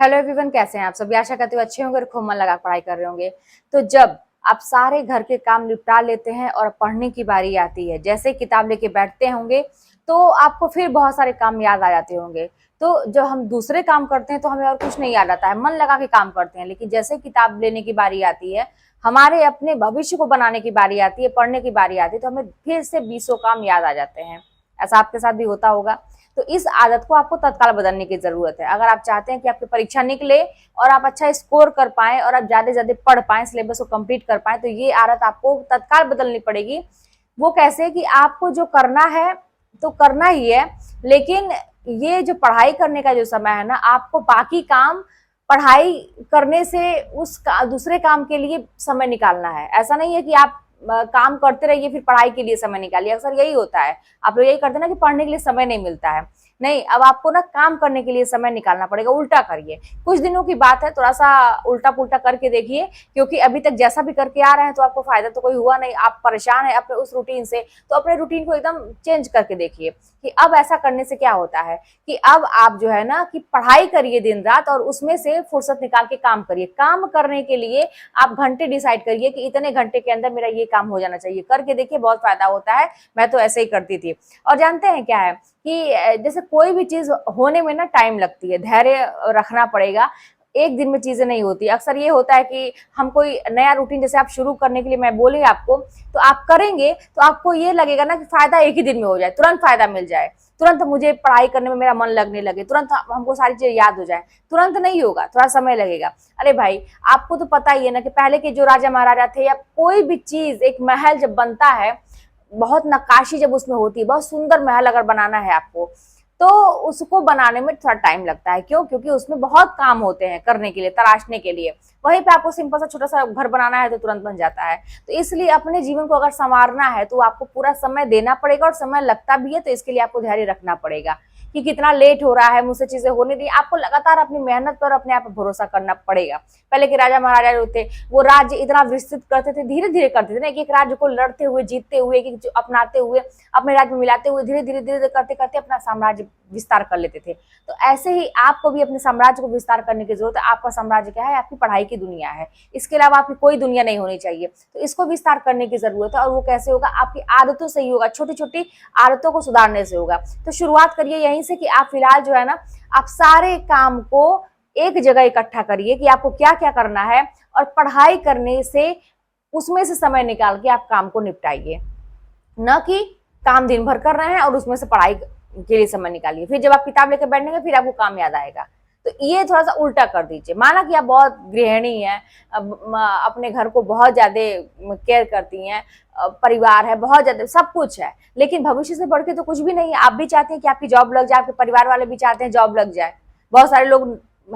Hello everyone, कैसे हैं आप सभी। आशा करते हुए अच्छे होंगे और खूब मन लगा पढ़ाई कर रहे होंगे। तो जब आप सारे घर के काम निपटा लेते हैं और पढ़ने की बारी आती है, जैसे किताब लेके बैठते होंगे तो आपको फिर बहुत सारे काम याद आ जाते होंगे। तो जब हम दूसरे काम करते हैं तो हमें और कुछ नहीं याद आता है, मन लगा के काम करते हैं। लेकिन जैसे किताब लेने की बारी आती है, हमारे अपने भविष्य को बनाने की बारी आती है, पढ़ने की बारी आती है, तो हमें फिर से बीसों काम याद आ जाते हैं। ऐसा आपके साथ भी होता होगा। तो इस आदत को आपको तत्काल बदलने की जरूरत है। अगर आप चाहते हैं कि आपकी परीक्षा निकले और आप अच्छा स्कोर कर पाएं और आप ज्यादा से ज्यादा पढ़ पाएं, सिलेबस को कंप्लीट कर पाएं, तो ये आदत आपको तत्काल बदलनी पड़ेगी। वो कैसे कि आपको जो करना है तो करना ही है, लेकिन ये जो पढ़ाई करने का जो समय है ना, आपको बाकी काम पढ़ाई करने से दूसरे काम के लिए समय निकालना है। ऐसा नहीं है कि आप काम करते रहिए फिर पढ़ाई के लिए समय निकालिए। अक्सर यही होता है, आप लोग यही करते हैं ना कि पढ़ने के लिए समय नहीं मिलता है। नहीं, अब आपको ना काम करने के लिए समय निकालना पड़ेगा। उल्टा करिए, कुछ दिनों की बात है, थोड़ा सा उल्टा पुल्टा करके देखिए, क्योंकि अभी तक जैसा भी करके आ रहे हैं तो आपको फायदा तो कोई हुआ नहीं। आप परेशान है अपने उस रूटीन से, तो अपने रूटीन को एकदम चेंज करके देखिए कि अब ऐसा करने से क्या होता है कि अब आप जो है ना कि पढ़ाई करिए दिन रात और उसमें से फुर्सत निकाल के काम करिए। काम करने के लिए आप घंटे डिसाइड करिए कि इतने घंटे के अंदर मेरा ये काम हो जाना चाहिए। करके देखिए, बहुत फायदा होता है। मैं तो ऐसे ही करती थी। और जानते हैं क्या है कि जैसे कोई भी चीज होने में ना टाइम लगती है, धैर्य रखना पड़ेगा। एक दिन में चीजें नहीं होती। अक्सर ये होता है कि हम कोई नया रूटीन जैसे आप शुरू करने के लिए मैं बोली आपको, तो आप करेंगे तो आपको ये लगेगा ना कि फायदा एक ही दिन में हो जाए, तुरंत फायदा मिल जाए, तुरंत मुझे पढ़ाई करने में मेरा मन लगने लगे, तुरंत हमको सारी चीजें याद हो जाए। तुरंत नहीं होगा, थोड़ा समय लगेगा। अरे भाई, आपको तो पता ही है ना कि पहले के जो राजा महाराजा थे या कोई भी चीज, एक महल जब बनता है, बहुत नक्काशी जब उसमें होती है, बहुत सुंदर महल अगर बनाना है आपको, तो उसको बनाने में थोड़ा टाइम लगता है। क्यों? क्योंकि उसमें बहुत काम होते हैं करने के लिए, तराशने के लिए। वहीं पे आपको सिंपल सा छोटा सा घर बनाना है तो तुरंत बन जाता है। तो इसलिए अपने जीवन को अगर संवारना है तो आपको पूरा समय देना पड़ेगा, और समय लगता भी है, तो इसके लिए आपको धैर्य रखना पड़ेगा कि कितना लेट हो रहा है, मुझसे चीजें होने दी। आपको लगातार अपनी मेहनत पर, अपने आप पर भरोसा करना पड़ेगा। पहले के राजा महाराजा जो थे, वो राज्य इतना विस्तृत करते थे, धीरे धीरे करते थे ना, एक एक राज्य को लड़ते हुए, जीतते हुए, एक एक अपनाते हुए, अपने राज्य में मिलाते हुए, धीरे धीरे धीरे करते करते अपना साम्राज्य विस्तार कर लेते थे। तो ऐसे ही आपको भी अपने साम्राज्य को विस्तार करने की जरूरत है। आपका साम्राज्य क्या है? आपकी पढ़ाई की दुनिया है। इसके अलावा आपकी कोई दुनिया नहीं होनी चाहिए। तो इसको विस्तार करने की जरूरत है। और वो कैसे होगा? आपकी आदतों से ही होगा, छोटी छोटी आदतों को सुधारने से होगा। तो शुरुआत करिए यहीं से कि आप फिलहाल जो है ना, आप सारे काम को एक जगह इकट्ठा करिए कि आपको क्या क्या करना है, और पढ़ाई करने से उसमें से समय निकाल के आप काम को निपटाइए। न कि काम दिन भर कर रहे हैं और उसमें से पढ़ाई के लिए समय निकालिए। फिर जब आप किताब लेकर बैठेंगे फिर आपको काम याद आएगा। तो ये थोड़ा सा उल्टा कर दीजिए। माना कि आप बहुत गृहिणी हैं, अपने घर को बहुत ज्यादा केयर करती हैं, परिवार है, बहुत ज्यादा सब कुछ है, लेकिन भविष्य से बढ़ के तो कुछ भी नहीं है। आप भी चाहते हैं कि आपकी जॉब लग जाए, आपके परिवार वाले भी चाहते हैं जॉब लग जाए। बहुत सारे लोग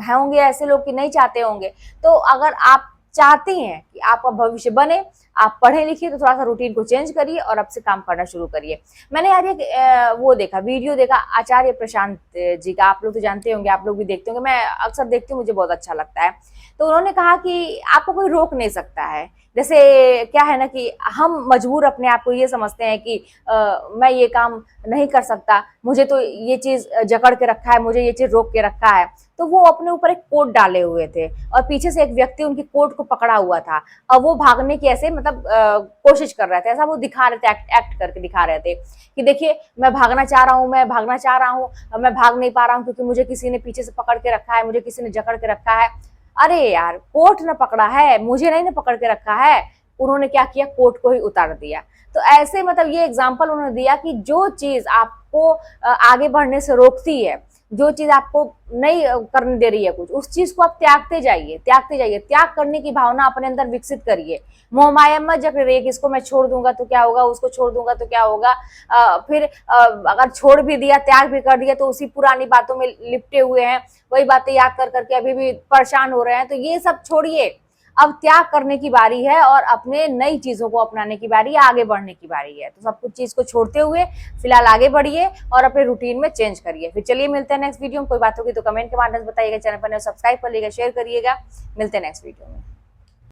होंगे ऐसे लोग कि नहीं चाहते होंगे। तो अगर आप चाहती हैं कि आपका भविष्य बने, आप पढ़े लिखिए, तो थोड़ा सा रूटीन को चेंज करिए और अब से काम करना शुरू करिए। मैंने यार एक वो देखा, वीडियो देखा आचार्य प्रशांत जी का। आप लोग तो जानते होंगे, आप लोग भी देखते होंगे, मैं अक्सर देखती हूँ, मुझे बहुत अच्छा लगता है। तो उन्होंने कहा कि आपको कोई रोक नहीं सकता है। जैसे क्या है ना कि हम मजबूर अपने आप को ये समझते हैं कि मैं ये काम नहीं कर सकता, मुझे तो ये चीज जकड़ के रखा है, मुझे ये चीज रोक के रखा है। तो वो अपने ऊपर एक कोट डाले हुए थे और पीछे से एक व्यक्ति उनकी कोट को पकड़ा हुआ था, और वो भागने की ऐसे मतलब कोशिश कर रहे थे। ऐसा वो दिखा रहे थे, एक्ट करके दिखा रहे थे कि देखिए मैं भागना चाह रहा हूँ, मैं भागना चाह रहा हूँ, मैं भाग नहीं पा रहा हूँ क्योंकि मुझे किसी ने पीछे से पकड़ के रखा है, मुझे किसी ने जकड़ के रखा है। अरे यार, कोट न पकड़ा है, मुझे नहीं ना पकड़ के रखा है। उन्होंने क्या किया? कोट को ही उतार दिया। तो ऐसे मतलब ये एग्जाम्पल उन्होंने दिया कि जो चीज आपको आगे बढ़ने से रोकती है, जो चीज आपको नहीं करने दे रही है कुछ, उस चीज को आप त्यागते जाइए, त्यागते जाइए। त्याग करने की भावना अपने अंदर विकसित करिए। मोह माया मत जकड़िए कि इसको मैं छोड़ दूंगा तो क्या होगा, उसको छोड़ दूंगा तो क्या होगा। फिर अगर छोड़ भी दिया, त्याग भी कर दिया, तो उसी पुरानी बातों में लिपटे हुए हैं, वही बातें याद कर करके अभी भी परेशान हो रहे हैं। तो ये सब छोड़िए, अब त्याग करने की बारी है और अपने नई चीजों को अपनाने की बारी है, आगे बढ़ने की बारी है। तो सब कुछ चीज को छोड़ते हुए फिलहाल आगे बढ़िए और अपने रूटीन में चेंज करिए। फिर चलिए मिलते हैं नेक्स्ट वीडियो में। कोई बात होगी तो कमेंट के माध्यम से बताइएगा, चैनल पर सब्सक्राइब कर लीजिएगा, शेयर करिएगा। मिलते हैं नेक्स्ट वीडियो में।